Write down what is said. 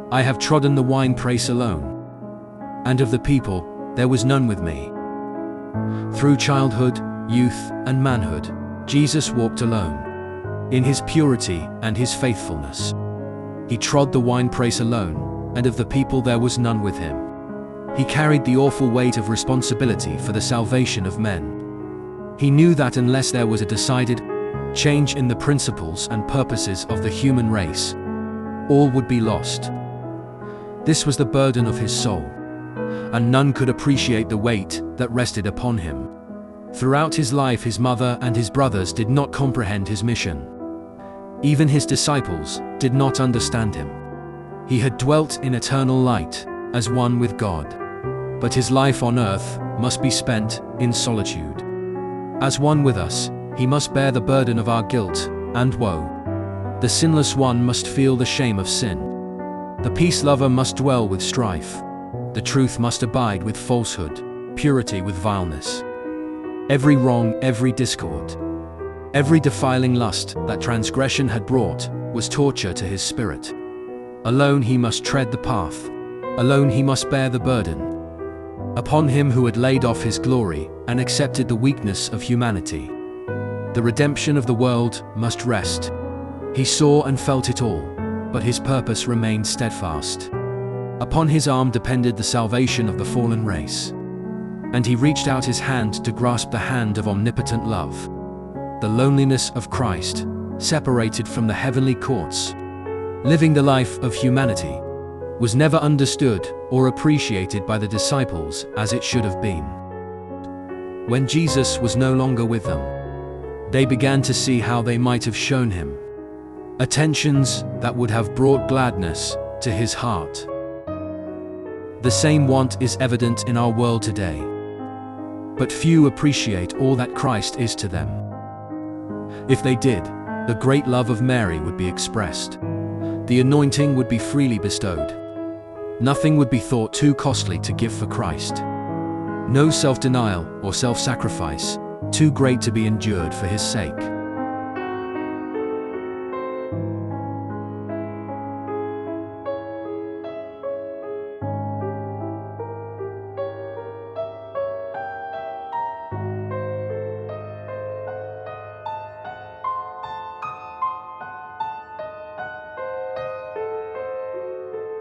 I have trodden the winepress alone, and of the people there was none with me. Through childhood, youth, and manhood, Jesus walked alone, in his purity and his faithfulness. He trod the winepress alone, and of the people there was none with him. He carried the awful weight of responsibility for the salvation of men. He knew that unless there was a decided change in the principles and purposes of the human race, all would be lost. This was the burden of his soul, and none could appreciate the weight that rested upon him. Throughout his life, his mother and his brothers did not comprehend his mission. Even his disciples did not understand him. He had dwelt in eternal light as one with God, but his life on earth must be spent in solitude. As one with us, he must bear the burden of our guilt and woe. The sinless one must feel the shame of sin. The peace lover must dwell with strife. The truth must abide with falsehood, purity with vileness. Every wrong, every discord, every defiling lust that transgression had brought was torture to his spirit. Alone he must tread the path. Alone he must bear the burden. Upon him who had laid off his glory and accepted the weakness of humanity, the redemption of the world must rest. He saw and felt it all, but his purpose remained steadfast. Upon his arm depended the salvation of the fallen race, and he reached out his hand to grasp the hand of omnipotent love. The loneliness of Christ, separated from the heavenly courts, living the life of humanity, was never understood or appreciated by the disciples as it should have been. When Jesus was no longer with them, they began to see how they might have shown him attentions that would have brought gladness to his heart. The same want is evident in our world today, but few appreciate all that Christ is to them. If they did, the great love of Mary would be expressed. The anointing would be freely bestowed. Nothing would be thought too costly to give for Christ. No self-denial or self-sacrifice too great to be endured for his sake.